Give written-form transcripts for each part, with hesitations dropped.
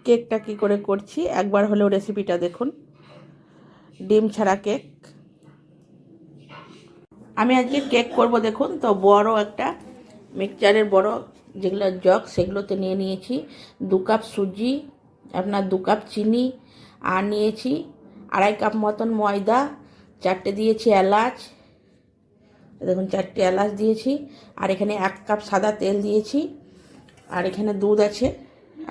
কেকটা কি করে করছি একবার হলেও রেসিপিটা দেখুন। ডিম ছাড়া কেক। আমি আজকে কেক করব দেখুন। তো বড় একটা মিক্সচারের বড় যেগুলো জগ সেগুলোতে নিয়ে নিয়েছি 2 কাপ সুজি, আপনার 2 কাপ চিনি, আর নিয়েছি 2.5 কাপ মতন ময়দা, 4টে দিয়েছি এলাচ, দেখুন 4টে এলাচ দিয়েছি, আর এখানে 1 কাপ সাদা তেল দিয়েছি, আর এখানে দুধ আছে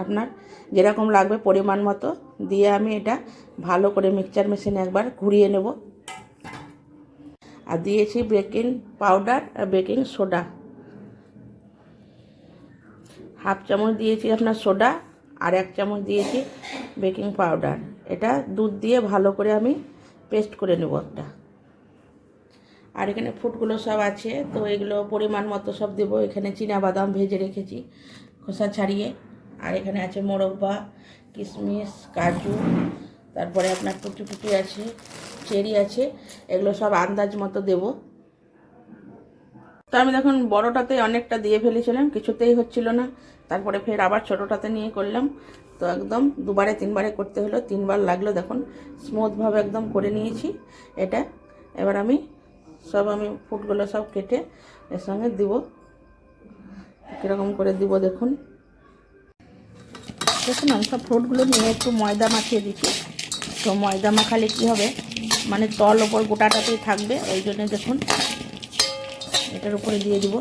আপনার যেরকম লাগবে পরিমাণ মতো দিয়ে আমি এটা ভালো করে মিক্সচার মেশিনে একবার ঘুরিয়ে নেব। আর দিয়েছি বেকিং পাউডার আর বেকিং সোডা, 1/2 চামচ দিয়েছি আপনার সোডা, আর 1 চামচ দিয়েছি বেকিং পাউডার। এটা দুধ দিয়ে ভালো করে আমি পেস্ট করে নেব একটা। আর এখানে ফুডগুলো সব আছে, তো এগুলো পরিমাণ মতো সব দেবো। এখানে বাদাম ভেজে রেখেছি খোসা ছাড়িয়ে, আর এখানে আছে মোরব্বা, কিশমিশ, কাজু, তারপরে আপনার টুটি আছে, চেরি আছে, এগুলো সব আন্দাজ মতো দেবো। তো আমি দেখুন বড়টাতে অনেকটা দিয়ে ফেলেছিলাম, কিছুতেই হচ্ছিল না, তারপরে ফের আবার ছোটোটাতে নিয়ে করলাম। তো একদম 2বারে 3বারে করতে হলো, 3বার লাগলো। দেখুন স্মুথভাবে একদম করে নিয়েছি এটা। এবার আমি ফুডগুলো সব কেটে এর সঙ্গে দিব। কীরকম করে দিব দেখুন। দেখুন আমি সব ফ্রুটগুলো নিয়ে একটু ময়দা মাখিয়ে দিচ্ছি। তো ময়দা মাখালে কী হবে, মানে তল ওপর গোটাটাতেই থাকবে, ওই জন্য দেখুন এটার উপরে দিয়ে দিব।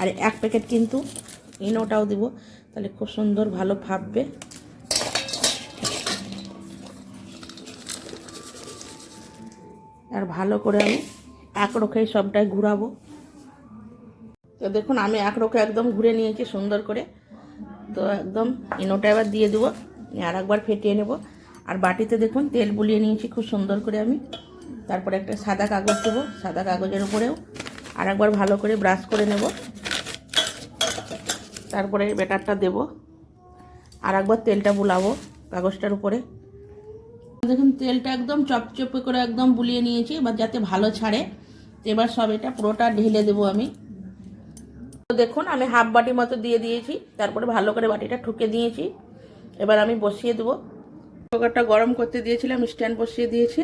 আর 1 প্যাকেট কিন্তু ইনোটাও দিব, তাহলে খুব সুন্দর ভালো ভাববে। আর ভালো করে আমি এক রোখেই সবটাই ঘুরাবো। তো দেখুন আমি এক রোখে একদম ঘুরে নিয়েছি সুন্দর করে। তো একদম ইনোটা এবার দিয়ে দেবো, আর একবার ফেটিয়ে নেব। আর বাটিতে দেখুন তেল বুলিয়ে নিয়েছি খুব সুন্দর করে আমি। তারপরে একটা সাদা কাগজ দেবো, সাদা কাগজের উপরেও আর একবার ভালো করে ব্রাশ করে নেব। তারপরে ব্যাটারটা দেব, আর একবার তেলটা বুলাবো কাগজটার উপরে। দেখুন তেলটা একদম চপচপে করে একদম বুলিয়ে নিয়েছি, এবার যাতে ভালো ছাড়ে। এবার সব এটা পুরোটা ঢেলে দেবো আমি। তো দেখুন আমি 1/2 বাটি মতো দিয়ে দিয়েছি, তারপরে ভালো করে বাটিটা ঠুকে দিয়েছি। এবার আমি বসিয়ে দেবো। কুকারটা গরম করতে দিয়েছিলাম, স্ট্যান্ড বসিয়ে দিয়েছি।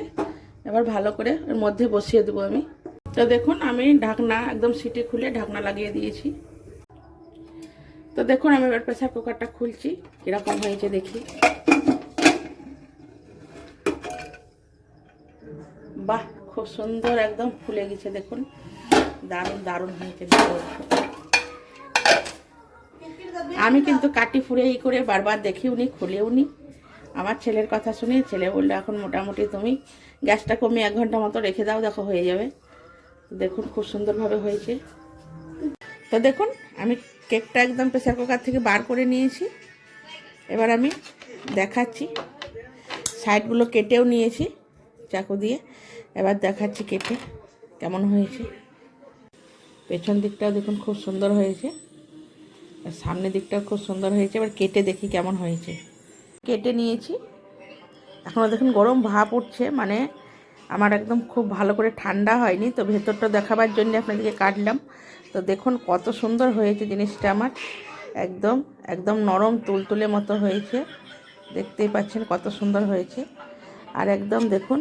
এবার ভালো করে এর মধ্যে বসিয়ে দেবো আমি। তো দেখুন আমি ঢাকনা একদম সিটি খুলে ঢাকনা লাগিয়ে দিয়েছি। তো দেখুন আমি এবার প্রেসার কুকারটা খুলছি, কীরকম হয়েছে দেখি। বাহ, খুব সুন্দর একদম ফুলে গেছে দেখুন, দারুণ দারুণ হয়েছে। আমি কিন্তু কাটি ফুড়ে করে বারবার দেখিওনি, খুলেওনি। আমার ছেলের কথা শুনে ছেলে বললো এখন মোটামুটি তুমি গ্যাসটা কমিয়ে 1 ঘন্টা মতো রেখে দাও, দেখো হয়ে যাবে। দেখুন খুব সুন্দরভাবে হয়েছে। তো দেখুন আমি কেকটা একদম প্রেসার কুকার থেকে বার করে নিয়েছি। এবার আমি দেখাচ্ছি, সাইডগুলো কেটেও নিয়েছি চাকু দিয়ে। এবার দেখাচ্ছি কেটে কেমন হয়েছে। পেছন দিকটাও দেখুন খুব সুন্দর হয়েছে, আর সামনের দিকটাও খুব সুন্দর হয়েছে। এবার কেটে দেখি কেমন হয়েছে। কেটে নিয়েছি, এখনও দেখুন গরম ভাপ উঠছে, মানে আমার একদম খুব ভালো করে ঠান্ডা হয়নি। তো ভেতরটা দেখাবার জন্য আপনাদেরকে কাটলাম। তো দেখুন কত সুন্দর হয়েছে জিনিসটা আমার, একদম একদম নরম তুলতুলে মতো হয়েছে। দেখতেই পাচ্ছেন কত সুন্দর হয়েছে। আর একদম দেখুন,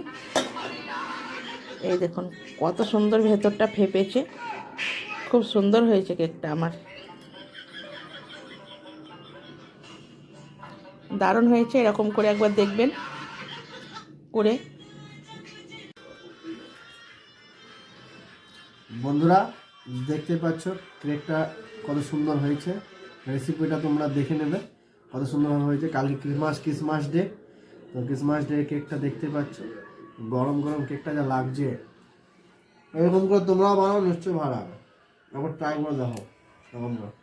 এই দেখুন কত সুন্দর ভেতরটা ফেপেছে, খুব সুন্দর হয়েছে কেকটা আমার, দারুণ হয়েছে। এরকম করে একবার দেখবেন করে। বন্ধুরা দেখতে পাচ্ছ কেকটা কত সুন্দর হয়েছে। রেসিপিটা তোমরা দেখে নেবে কত সুন্দরভাবে হয়েছে। কালকে ক্রিসমাস ডে, তো ক্রিসমাস ডে কেকটা দেখতে পাচ্ছ, গরম গরম কেকটা যা লাগছে। এরকম করে তোমরাও বানাও, নিশ্চয়ই ভালো হবে। একবার ট্রাই করে দেখো এরকম করে।